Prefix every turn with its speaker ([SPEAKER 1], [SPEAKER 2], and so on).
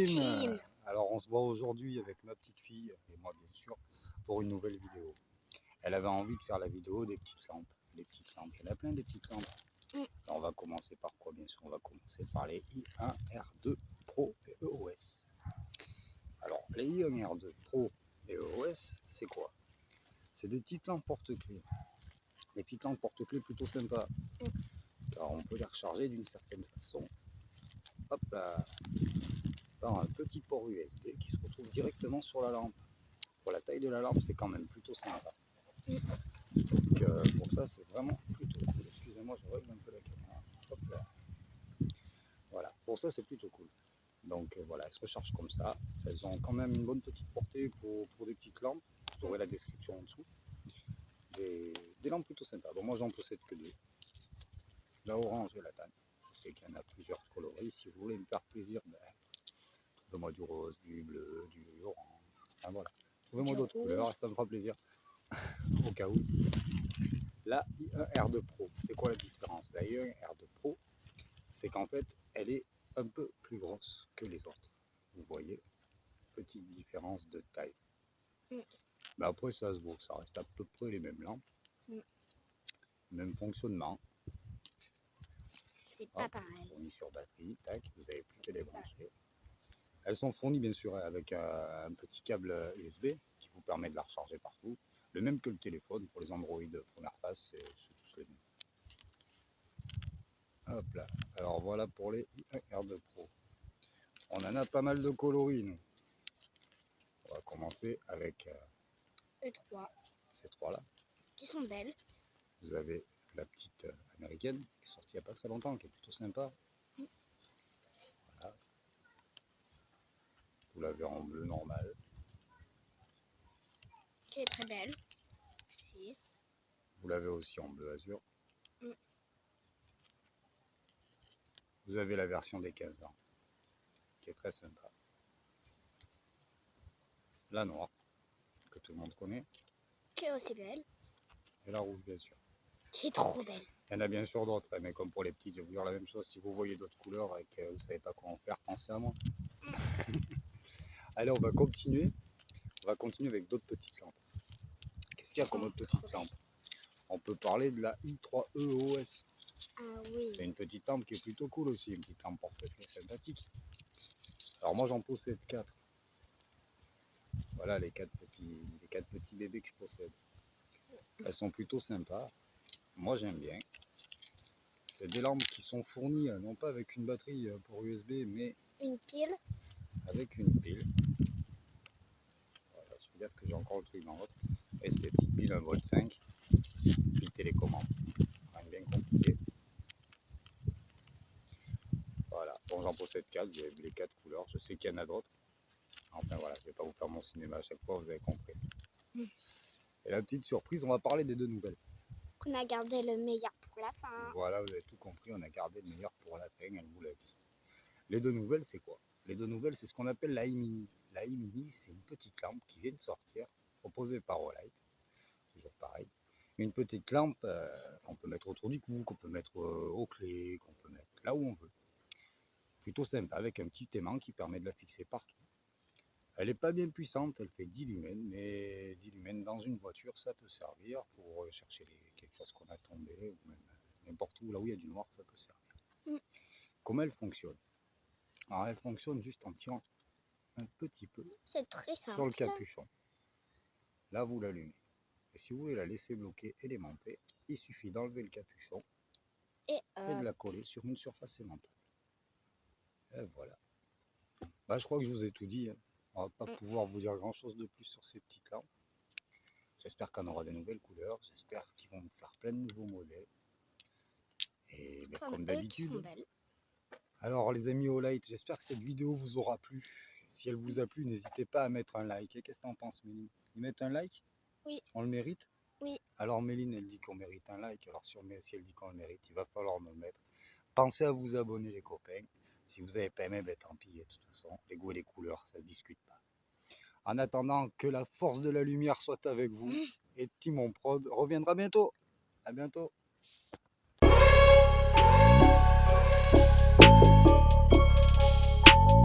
[SPEAKER 1] Poutine. Alors on se voit aujourd'hui avec ma petite fille et moi bien sûr pour une nouvelle vidéo. Elle avait envie de faire la vidéo des petites lampes. Des petites lampes, il y en a plein des petites lampes. Alors, on va commencer par quoi? Bien sûr, on va commencer par les i1 R2 Pro et EOS. Alors les i1 R2 Pro et EOS, c'est quoi? C'est des petites lampes porte-clés. Des petites lampes porte-clés plutôt sympas. Alors on peut les recharger d'une certaine façon. Hop là, par un petit port USB qui se retrouve directement sur la lampe. Pour la taille de la lampe, c'est quand même plutôt sympa. Donc pour ça, c'est vraiment plutôt cool. Excusez-moi, je règle un peu la caméra. Hop là. Voilà, pour ça, c'est plutôt cool. Donc voilà, elles se rechargent comme ça. Elles ont quand même une bonne petite portée pour des petites lampes. Vous aurez la description en dessous. Des lampes plutôt sympas. Bon, moi, j'en possède que deux. La orange et la tanne. Je sais qu'il y en a plusieurs coloris. Si vous voulez me faire plaisir, ben, trouvez-moi du rose, du bleu, du orange. Enfin, voilà. Trouvez-moi d'autres couleurs, ça me fera plaisir. Au cas où. La i1 R2 Pro, c'est quoi la différence? La i1 R2 Pro, c'est qu'en fait, elle est un peu plus grosse que les autres. Vous voyez, petite différence de taille. Mais après, ça se voit, ça reste à peu près les mêmes lampes. Même fonctionnement.
[SPEAKER 2] C'est pas pareil.
[SPEAKER 1] Fournies sur batterie, tac, vous avez plus qu'à les brancher. Elles sont fournies bien sûr avec un petit câble USB qui vous permet de la recharger partout. Le même que le téléphone pour les Android première phase, c'est tous les mêmes. Hop là, alors voilà pour les i1 R2 Pro. On en a pas mal de coloris nous. On va commencer avec
[SPEAKER 2] E3.
[SPEAKER 1] ces trois là.
[SPEAKER 2] Qui sont belles.
[SPEAKER 1] Vous avez la petite américaine qui est sortie il n'y a pas très longtemps, qui est plutôt sympa. Voilà. Vous l'avez en bleu normal.
[SPEAKER 2] Qui est très belle. Si.
[SPEAKER 1] Vous l'avez aussi en bleu azur. Vous avez la version des 15 ans, qui est très sympa. La noire, que tout le monde connaît.
[SPEAKER 2] Qui est aussi belle.
[SPEAKER 1] Et la rouge, bien sûr.
[SPEAKER 2] Qui est trop belle.
[SPEAKER 1] Il y en a bien sûr d'autres, mais comme pour les petites, je vais vous dire la même chose. Si vous voyez d'autres couleurs et que vous ne savez pas quoi en faire, pensez à moi. Allez, on va continuer. On va continuer avec d'autres petites lampes. Qu'est-ce qu'il y a comme autre petite lampe? On peut parler de la i3 EOS.
[SPEAKER 2] Ah oui.
[SPEAKER 1] C'est une petite lampe qui est plutôt cool aussi, une petite lampe porte-clés sympathique. Alors moi j'en possède 4. Voilà les quatre petits bébés que je possède. Elles sont plutôt sympas. Moi j'aime bien. C'est des lampes qui sont fournies non pas avec une batterie pour USB, mais
[SPEAKER 2] une pile.
[SPEAKER 1] Avec une pile. Voilà, je veux dire que j'ai encore le truc dans l'autre. Et c'est des petites piles 1,5 V, pile télécommande. Rien de bien compliqué. Voilà, bon j'en possède 4, vous avez vu les 4 couleurs, je sais qu'il y en a d'autres. Enfin voilà, je ne vais pas vous faire mon cinéma à chaque fois, vous avez compris. Et la petite surprise, on va parler des deux nouvelles.
[SPEAKER 2] On a gardé le meilleur pour la fin.
[SPEAKER 1] Voilà, vous avez tout compris, on a gardé le meilleur pour la fin, elle vous l'a dit. Les deux nouvelles, c'est quoi? Les deux nouvelles, c'est ce qu'on appelle la i-Mini. La i-Mini, c'est une petite lampe qui vient de sortir, proposée par Olight. Toujours pareil. Une petite lampe qu'on peut mettre autour du cou, qu'on peut mettre aux clés, qu'on peut mettre là où on veut. Plutôt sympa, avec un petit aimant qui permet de la fixer partout. Elle n'est pas bien puissante, elle fait 10 lumens, mais 10 lumens dans une voiture, ça peut servir pour chercher quelque chose qu'on a tombé, ou même n'importe où, là où il y a du noir, ça peut servir. Comment elle fonctionne? Alors elle fonctionne juste en tirant un petit peu sur le capuchon. Là vous l'allumez. Et si vous voulez la laisser bloquer et l'aimanter, il suffit d'enlever le capuchon et de la coller sur une surface aimantable. Et voilà. Bah, je crois que je vous ai tout dit. Hein. On va pas pouvoir vous dire grand chose de plus sur ces petites lampes. J'espère qu'on aura des nouvelles couleurs. J'espère qu'ils vont nous faire plein de nouveaux modèles. Et ben, comme d'habitude. Alors les amis Olight, j'espère que cette vidéo vous aura plu. Si elle vous a plu, n'hésitez pas à mettre un like. Et qu'est-ce que t'en penses, Méline? Ils mettent un like?
[SPEAKER 2] Oui.
[SPEAKER 1] On le mérite?
[SPEAKER 2] Oui.
[SPEAKER 1] Alors Méline, elle dit qu'on mérite un like. Alors si elle dit qu'on le mérite, il va falloir nous le mettre. Pensez à vous abonner les copains. Si vous n'avez pas aimé, ben, tant pis. De toute façon, les goûts et les couleurs, ça se discute pas. En attendant que la force de la lumière soit avec vous, et Timon Prod reviendra bientôt. À bientôt.